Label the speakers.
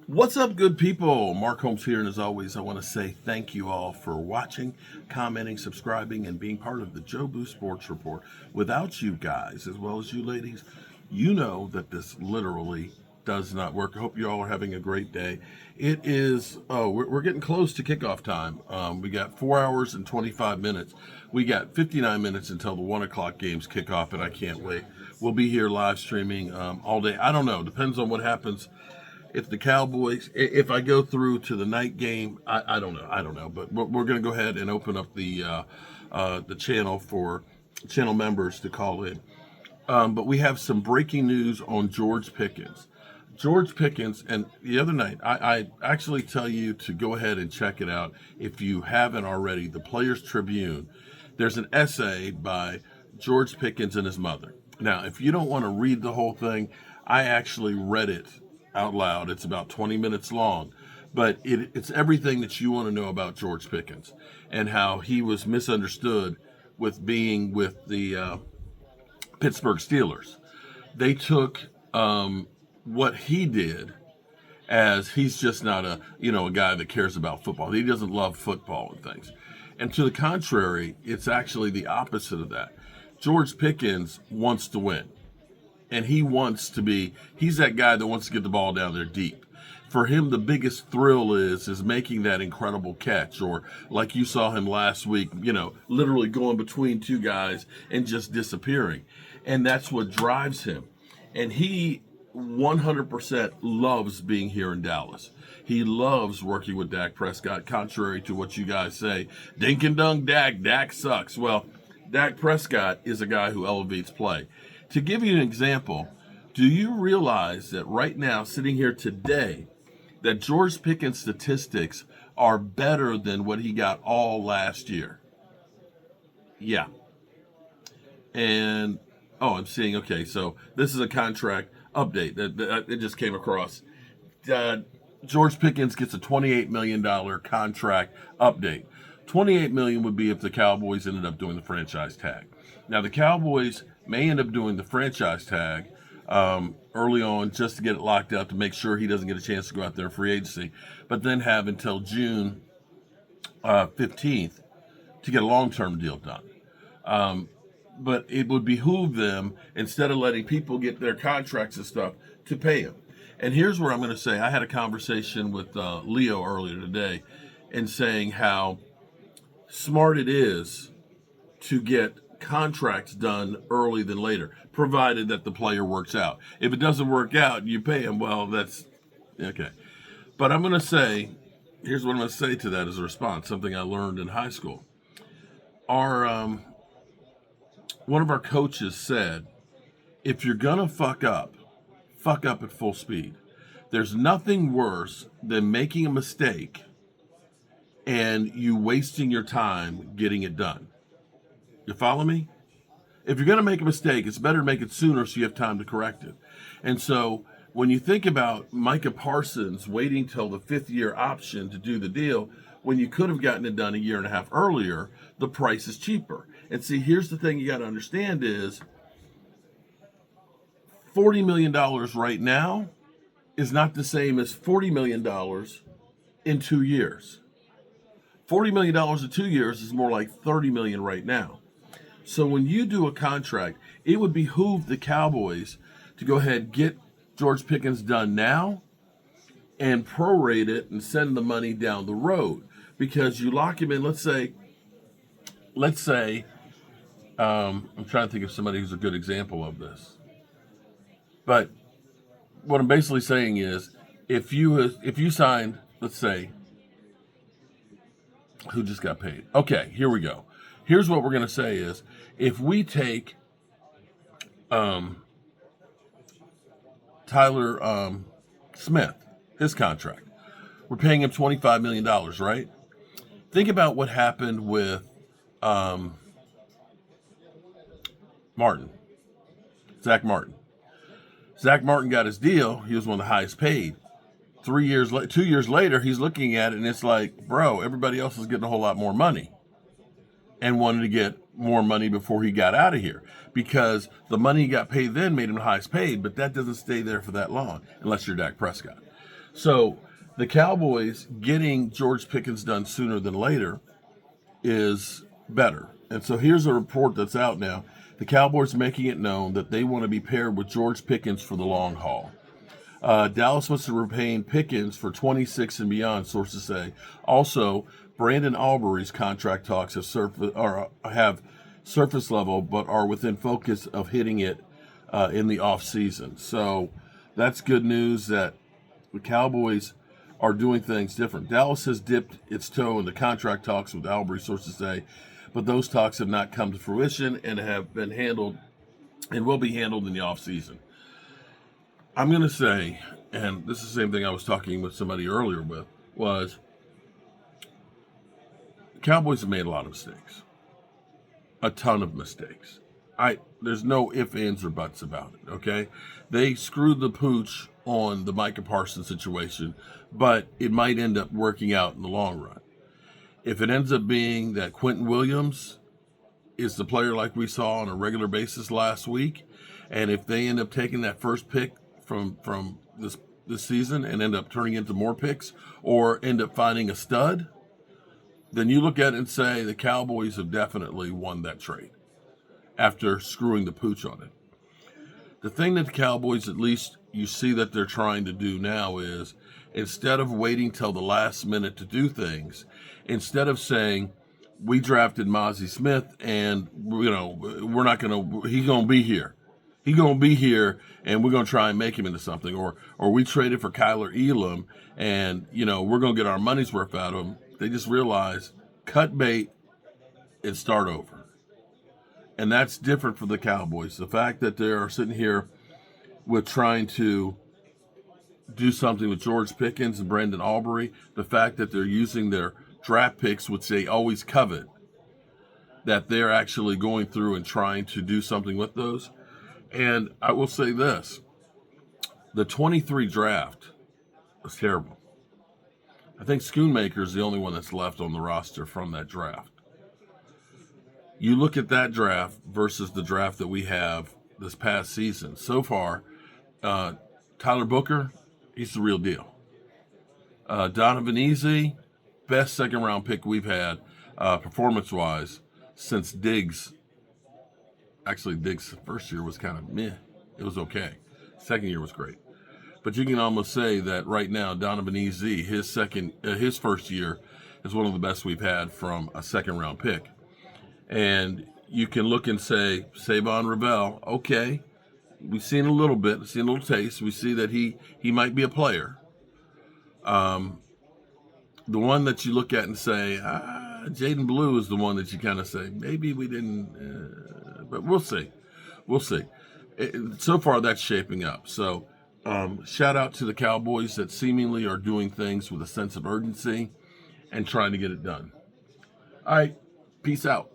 Speaker 1: What's up, good people? Mark Holmes here, and as always, I want to say thank you all for watching, commenting, subscribing, and being part of the Joe Boo Sports Report. Without you guys, as well as you ladies, you know that this literally does not work. I hope you all are having a great day. It is, we're getting close to kickoff time. We got 4 hours and 25 minutes. We got 59 minutes until the 1 o'clock games kick off, and I can't wait. We'll be here live streaming all day. I don't know. Depends on what happens. If the Cowboys, if I go through to the night game, I don't know. I don't know. But we're going to go ahead and open up the channel for channel members to call in. But we have some breaking news on George Pickens. George Pickens, and the other night, I actually tell you to go ahead and check it out if you haven't already. The Players Tribune, there's an essay by George Pickens and his mother. Now, if you don't want to read the whole thing, I actually read it out loud. It's about 20 minutes long, but it's everything that you want to know about George Pickens and how he was misunderstood with being with the Pittsburgh Steelers. They took what he did as he's just not a guy that cares about football. He doesn't love football and things. And to the contrary, it's actually the opposite of that. George Pickens wants to win. And he's that guy that wants to get the ball down there deep. For him, the biggest thrill is making that incredible catch, or like you saw him last week, literally going between two guys and just disappearing. And that's what drives him. And he 100% loves being here in Dallas. He loves working with Dak Prescott, contrary to what you guys say. Dink and dunk Dak sucks. Well, Dak Prescott is a guy who elevates play. To give you an example, do you realize that right now, sitting here today, that George Pickens' statistics are better than what he got all last year? Yeah. And, I'm seeing, okay, so this is a contract update that it just came across. George Pickens gets a $28 million contract update. $28 million would be if the Cowboys ended up doing the franchise tag. Now, the Cowboys may end up doing the franchise tag early on just to get it locked out to make sure he doesn't get a chance to go out there in free agency, but then have until June 15th to get a long-term deal done. But it would behoove them, instead of letting people get their contracts and stuff, to pay him. And here's where I'm going to say, I had a conversation with Leo earlier today and saying how smart it is to get contracts done early than later, provided that the player works out. If it doesn't work out, you pay him. Well, that's okay. But I'm going to say, here's what I'm going to say to that as a response, something I learned in high school. One of our coaches said, if you're going to fuck up at full speed. There's nothing worse than making a mistake and you wasting your time getting it done. You follow me? If you're going to make a mistake, it's better to make it sooner so you have time to correct it. And so when you think about Micah Parsons waiting till the fifth-year option to do the deal, when you could have gotten it done a year and a half earlier, the price is cheaper. And see, here's the thing you got to understand is $40 million right now is not the same as $40 million in 2 years. $40 million in 2 years is more like $30 million right now. So when you do a contract, it would behoove the Cowboys to go ahead and get George Pickens done now and prorate it and send the money down the road. Because you lock him in, let's say, I'm trying to think of somebody who's a good example of this. But what I'm basically saying is, if you signed, let's say, who just got paid? Okay, here we go. Here's what we're going to say is, if we take Tyler Smith, his contract, we're paying him $25 million, right? Think about what happened with Zach Martin. Zach Martin got his deal. He was one of the highest paid. 2 years later, he's looking at it, and it's like, bro, everybody else is getting a whole lot more money and wanted to get more money before he got out of here, because the money he got paid then made him the highest paid, but that doesn't stay there for that long unless you're Dak Prescott. So the Cowboys getting George Pickens done sooner than later is better. And so here's a report that's out now. The Cowboys making it known that they want to be paired with George Pickens for the long haul. Dallas wants to retain Pickens for 26 and beyond, sources say. Also, Brandon Aubrey's contract talks have surface level, but are within focus of hitting it in the offseason. So that's good news that the Cowboys are doing things different. Dallas has dipped its toe into contract talks with Aubrey, sources say, but those talks have not come to fruition and have been handled and will be handled in the offseason. I'm going to say, and this is the same thing I was talking with somebody earlier with, was the Cowboys have made a lot of mistakes. A ton of mistakes. There's no ifs, ands, or buts about it, okay? They screwed the pooch on the Micah Parsons situation, but it might end up working out in the long run. If it ends up being that Quentin Williams is the player like we saw on a regular basis last week, and if they end up taking that first pick from this season and end up turning into more picks or end up finding a stud, then you look at it and say the Cowboys have definitely won that trade after screwing the pooch on it. The thing that the Cowboys, at least you see that they're trying to do now, is instead of waiting till the last minute to do things, instead of saying we drafted Mozzie Smith and we're not going to, he's going to be here. He's going to be here, and we're going to try and make him into something. Or we traded for Kyler Elam, and, we're going to get our money's worth out of him. They just realize, cut bait and start over. And that's different for the Cowboys. The fact that they're sitting here with trying to do something with George Pickens and Brandon Aubrey, the fact that they're using their draft picks, which they always covet, that they're actually going through and trying to do something with those. And I will say this, the 23 draft was terrible. I think Schoonmaker is the only one that's left on the roster from that draft. You look at that draft versus the draft that we have this past season. So far, Tyler Booker, he's the real deal. Donovan Easy, best second-round pick we've had performance-wise since Diggs. Actually, Diggs' first year was kind of meh. It was okay. Second year was great. But you can almost say that right now, Donovan Easy, his first year is one of the best we've had from a second-round pick. And you can look and say, Savon Ravel, okay, we've seen a little bit, seen a little taste. We see that he might be a player. The one that you look at and say, Jaden Blue is the one that you kind of say, maybe we didn't, but we'll see. We'll see. So far, that's shaping up. So shout out to the Cowboys that seemingly are doing things with a sense of urgency and trying to get it done. All right, peace out.